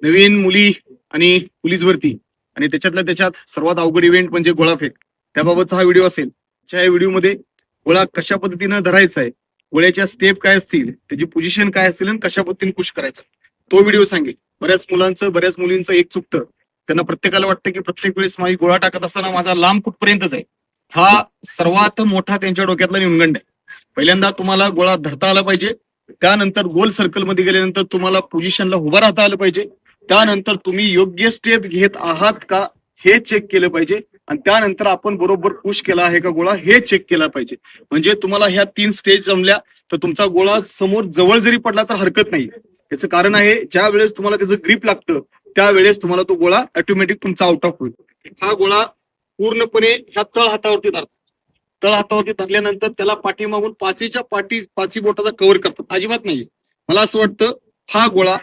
नवीन मुली आणि पोलीस भरती आणि त्याच्यातल्या त्याच्यात सर्वात अवघड इव्हेंट म्हणजे गोळाफेक, त्याबाबतचा हा व्हिडिओ असेल. या व्हिडिओमध्ये गोळा कशा पद्धतीनं धरायचा आहे, गोळ्याच्या स्टेप काय असतील, त्याची पोझिशन काय असतील आणि कशा पद्धतीने पुश करायचा, तो व्हिडिओ सांगेल. बऱ्याच मुलींचं एक चुकतं. त्यांना प्रत्येकाला वाटतं की प्रत्येक वेळेस माझी गोळा टाकत असताना माझा लांब कुठपर्यंतच आहे. हा सर्वात मोठा त्यांच्या डोक्यातला न्यूनगंड आहे. पहिल्यांदा तुम्हाला गोळा धरता आला पाहिजे, त्यानंतर गोल सर्कल मध्ये गेल्यानंतर तुम्हाला पोझिशनला उभं राहता आलं पाहिजे, त्यानंतर तुम्ही योग्य स्टेप घेत आहात का हे चेक केलं पाहिजे, आणि त्यानंतर आपण बरोबर पुश केला आहे का गोळा हे चेक केला पाहिजे. म्हणजे तुम्हाला ह्या 3 स्टेज जमल्या तर तुमचा गोळा समोर जवळ जरी पडला तर हरकत नाही. याचं कारण आहे, ज्या वेळेस तुम्हाला त्याचं ग्रीप लागतं त्यावेळेस तुम्हाला तो गोळा ऑटोमॅटिक तुमचा आउट ऑफ होईल. हा गोळा पूर्णपणे ह्या तळ हातावरती धरतात. तळ हातावरती धरल्यानंतर त्याला पाठीमागून पाची बोटाचा कव्हर करतात, अजिबात नाही. मला असं वाटतं हा गोळा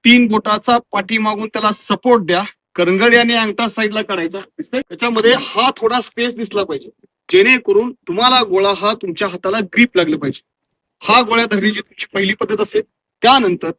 3 बोटाचा पाठीमागून त्याला सपोर्ट द्या, करंगळी आणि अंगठा साईडला काढायचा. त्याच्यामध्ये हा थोडा स्पेस दिसला पाहिजे, जेणेकरून तुम्हाला गोळा हा तुमच्या हाताला ग्रीप लागलं पाहिजे. हा गोळ्या धरण्याची तुमची पहिली पद्धत असेल. त्यानंतर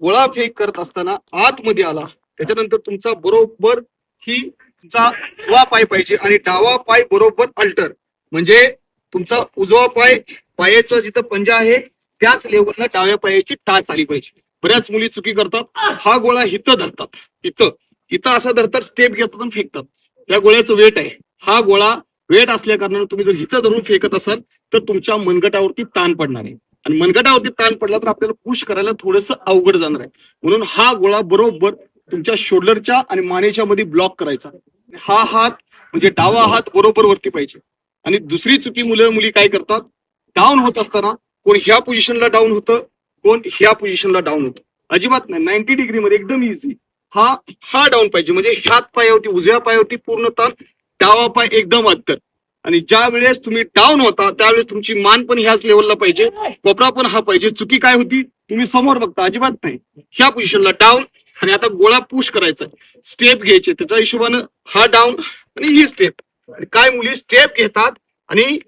गोळा फेक करत असताना आतमध्ये आला, त्याच्यानंतर तुमचा बरोबर ही तुमचा उजवा पाय पाहिजे आणि डावा पाय बरोबर अल्टर, म्हणजे तुमचा उजवा पाय पायाचा जिथं पंजा आहे त्याच लेवलला डाव्या पायाची टाच आली पाहिजे. बऱ्याच मुली चुकी करतात, हा गोळा इथं धरतात, इथं इथं असा धरतात, स्टेप घेतात आणि फेकतात. या गोळ्याचं वेट आहे, हा गोळा वेट असल्या कारणाने तुम्ही जर इथं धरून फेकत असाल तर तुमच्या मनगटावरती ताण पडणार आहे, आणि मनगटावरती ताण पडला तर आपल्याला पुश करायला थोडंसं अवघड जाणार आहे. म्हणून हा गोळा बरोबर तुमच्या शोल्डरच्या आणि मानेच्या मध्ये ब्लॉक करायचा. हा हात म्हणजे डावा हात बरोबर वरती पाहिजे. आणि दुसरी चुकी मुली काय करतात, डाऊन होत असताना कोण ह्या पोझिशनला डाऊन होतं, कोण ह्या पोझिशनला डाऊन होतं. अजिबात नाही, 90 डिग्री मध्ये एकदम इझी हा हा डाऊन पाहिजे. म्हणजे ह्यात पायावरती उजव्या पायावरती पूर्ण ताण, डावा पाय एकदम अंतर. आणि ज्या वेळेस तुम्ही डाऊन होता त्यावेळेस तुमची मान पण ह्याच लेवलला पाहिजे, कोपरा पण हा पाहिजे. चुकी काय होती, तुम्ही समोर बघता, अजिबात नाही. ह्या पोझिशनला डाऊन आणि आता गोळा पुश करायचा, स्टेप घ्यायचे, त्याच्या हिशोबानं हा डाऊन आणि ही स्टेप. काय मुली स्टेप घेतात आणि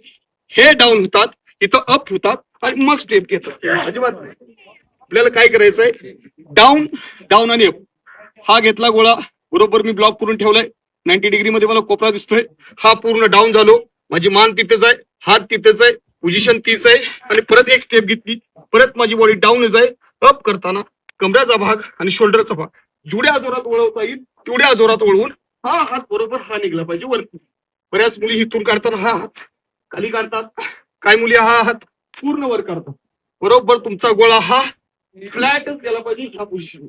हे डाऊन होतात, इथं अप होतात आणि मग स्टेप घेतात, अजिबात नाही. आपल्याला काय करायचंय, डाऊन डाऊन आणि अप. हा घेतला गोळा, बरोबर मी ब्लॉक करून ठेवलाय, 90 डिग्री मध्ये मला कोपरा दिसतोय. हा पूर्ण डाऊन झालो, माझी मान तिथेच आहे, हात तिथेच आहे, पोझिशन तीच आहे, आणि परत एक स्टेप घेतली, परत माझी बॉडी डाऊनच आहे. अप करताना कमऱ्याचा भाग आणि शोल्डरचा भाग जेवढ्या जोरात वळवता येईल तेवढ्या जोरात वळवून हा हात बरोबर हा निघला पाहिजे वरती. बऱ्याच मुली हिथून काढताना हा हात खाली काढतात, काय मुली हा हात पूर्ण वर काढतात. बरोबर तुमचा गोळा हा फ्लॅटच गेला पाहिजे ह्या पोझिशन.